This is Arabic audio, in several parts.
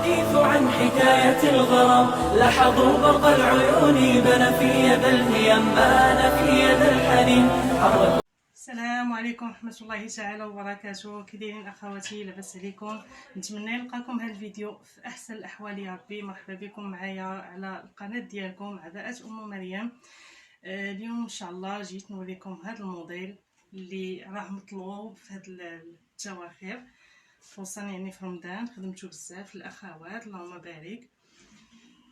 الحديث عن حكاية الغرام، لحظوا برق العيون بنى في يد الهيام، بان في يد الحنين حرك. السلام عليكم ورحمه الله تعالى وبركاته. كي دايرين اخواتي؟ لاباس عليكم؟ نتمنى نلقاكم هذا الفيديو في احسن الاحوال يا ربي. مرحبا بكم معايا على القناه ديالكم عباءات ام مريم. اليوم ان شاء الله جيت نوريكم هذا الموديل اللي راه مطلوب في هذا التواخر، خصوصا يعني في رمضان خدمته بزاف الاخوات اللهم بارك.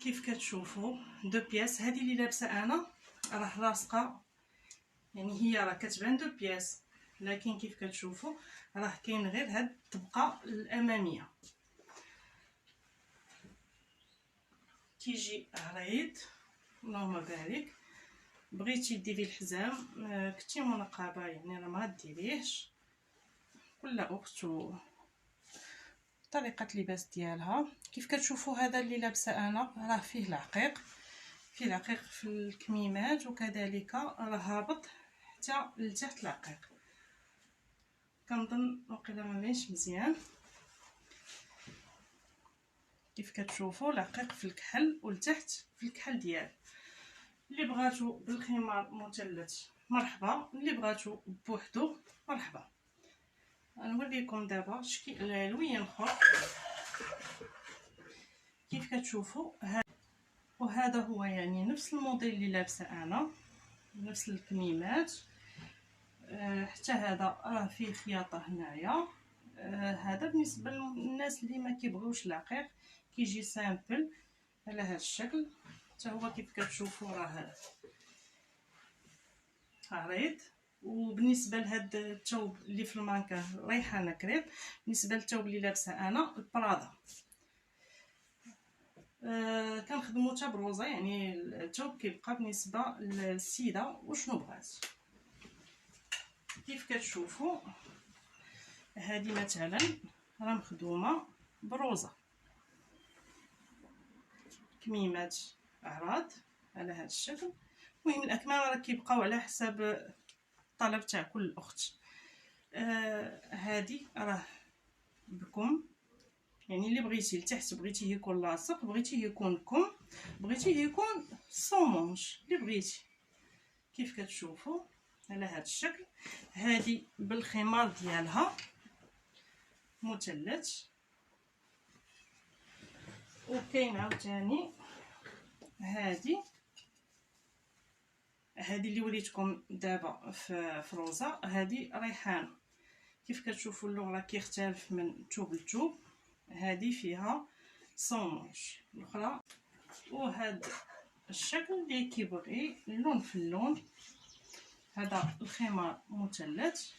كيف كتشوفوا دو بياس، هذه اللي لابسه انا راه لاصقه، يعني هي راه كتبان دو بياس، لكن كيف كتشوفوا راه كاين غير هاد الطبقه الاماميه كيجي عريض اللهم بارك. بغيتي ديري الحزام كنتي منقبه يعني راه ما غديريهش، كل اخت طريقه اللباس ديالها. كيف كتشوفوا هذا اللي لابسه انا راه فيه العقيق، فيه العقيق في الكميمات، وكذلك راه هابط حتى لتحت العقيق. كنظن وقيلا ما بينش مزيان. كيف كتشوفوا العقيق في الكحل ولتحت في الكحل ديال. اللي بغاتو بالخمار مثلث مرحبا، اللي بغاتو بوحدو مرحبا. غنوريكم دابا لوين اخر. كيف كتشوفوا وهذا هو يعني نفس الموديل اللي لابسه انا، نفس الكميمات. حتى هذا راه فيه خياطه هنايا. هذا بالنسبه للناس اللي ما كيبغيوش العقيق، كيجي سامبل على هذا الشكل. حتى هو كيف كتشوفوا راه عريض. وبالنسبه لهاد الثوب اللي في المانكا ريحانه كريب، بالنسبه للثوب اللي لابسه انا البرادا. كنخدمو حتى بروزه، يعني الثوب كيبقى بالنسبه للسيده وشنو بغات. كيف كتشوفوا هذه مثلا راه مخدومه بروزه، كميمات اعراض على هذا الشكل. المهم الاكمام راه كيبقاو على حسب الطلب تاع كل اخت. هذه راه بكم، يعني اللي بغيتي لتحت بغيتيه يكون لاصق، بغيتيه يكون كم، بغيتيه يكون صومونش، اللي بغيتي. كيف كتشوفوا على هذا الشكل. هذه بالخمار ديالها مثلث. وكاين عاوتاني هذه اللي وريتكم دابا في روزه، هذه ريحان. كيف كتشوفوا اللون راه كيختلف من توب لتوب. هذه فيها صومونش الاخرى. وهذا الشكل اللي كيبغي اللون في اللون، هذا الخمار مثلث.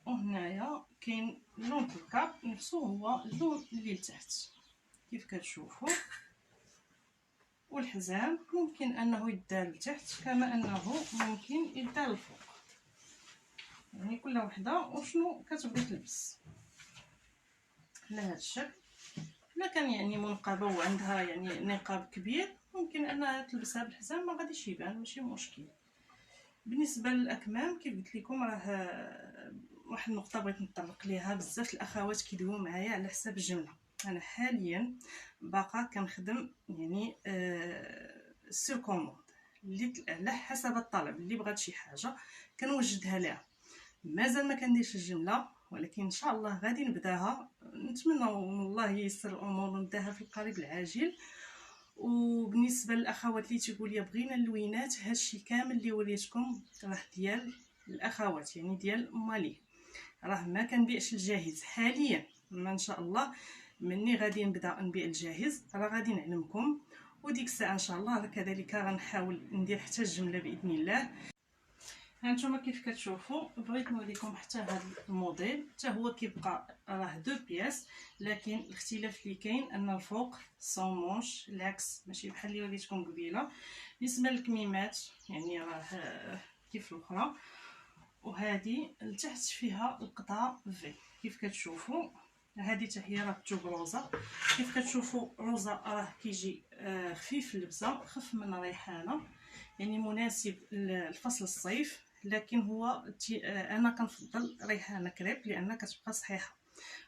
وهنايا كاين لون الكاب نفسه هو اللون اللي لتحت كيف كتشوفوا. والحزام ممكن انه يدار لتحت كما انه ممكن يدار لفوق، يعني كل وحده وشنو كتبغي تلبس على هذا الشكل. الا كان يعني منقبه وعندها يعني نقاب كبير ممكن انها تلبسها بالحزام، ما غاديش يبان، ماشي مشكل. بالنسبه للاكمام كيف قلت لكم راه واحد النقطه بغيت نطرق ليها. بزاف الاخوات كيدويو معايا على حساب الجمله. انا حاليا باقا كنخدم يعني سير كوموند، اللي على حسب الطلب. اللي بغات شي حاجه كنوجدها لها. مازال ما كنديرش الجمله، ولكن ان شاء الله غادي نبداها. نتمنى من الله ييسر الامور ونبداها في القريب العاجل. وبالنسبه للاخوات اللي تيقول لي بغينا اللوينات، هادشي كامل اللي وريتكم راه ديال الاخوات، يعني ديال مالي. راه ما كنبيعش الجاهز حاليا. ما ان شاء الله مني غادي نبدا نبيع الجاهز راه غادي نعلمكم، وديك الساعه ان شاء الله كذلك غنحاول ندير حتى الجمله باذن الله. هانتوما كيف كتشوفوا بغيت نوريكم حتى هذا الموديل. حتى هو كيبقى راه دو بياس، لكن الاختلاف اللي كاين ان الفوق صومونش العكس، ماشي بحال اللي وريتكم قبيله. بالنسبه للكميمات يعني راه كيف الاخرى. وهذه لتحت فيها القطعه في كيف كتشوفوا. هذه حتى هي راه تجوب روزه. كيف كتشوفوا روزه راه كيجي خفيف اللبسه، خف من ريحانه، يعني مناسب لفصل الصيف. لكن هو انا كنفضل ريحانه كريب لان كتبقى صحيحه.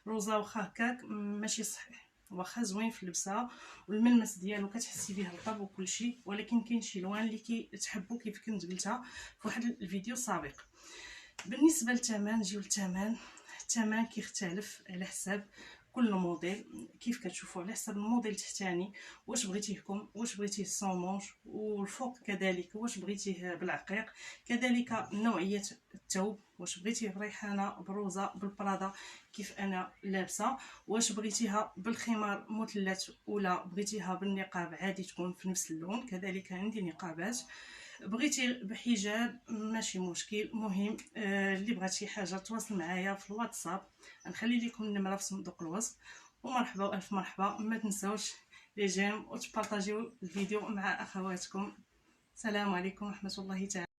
روزه واخا هكاك ماشي صحيح، واخا زوين في اللبسه والملمس ديالو كتحسي به رطب وكلشي، ولكن كاين شي لوان اللي كيتحبوا كيف كنت قلتها في واحد الفيديو سابق. بالنسبه للثمن، نجيو للثمن. الثمن كيختلف على حساب كل موديل، كيف كتشوفوا على حسب الموديل التحتاني واش بغيتيهكم، واش بغيتيه الصومونج، والفوق كذلك واش بغيتيه بالعقيق، كذلك نوعيه الثوب، واش بغيتيه بريحانه بروزه بالبرادا كيف انا لابسه، واش بغيتيها بالخمار مثلث ولا بغيتيها بالنقاب عادي تكون في نفس اللون، كذلك عندي نقابات. بغيتي بحجاب ماشي مشكل. مهم اللي بغات شي حاجه تواصل معايا في الواتساب، غنخلي لكم النمره في صندوق الوصف. ومرحبا والف مرحبا، ما تنساوش لي جيم وتبارطاجيو الفيديو مع اخواتكم. السلام عليكم ورحمه الله تعالى.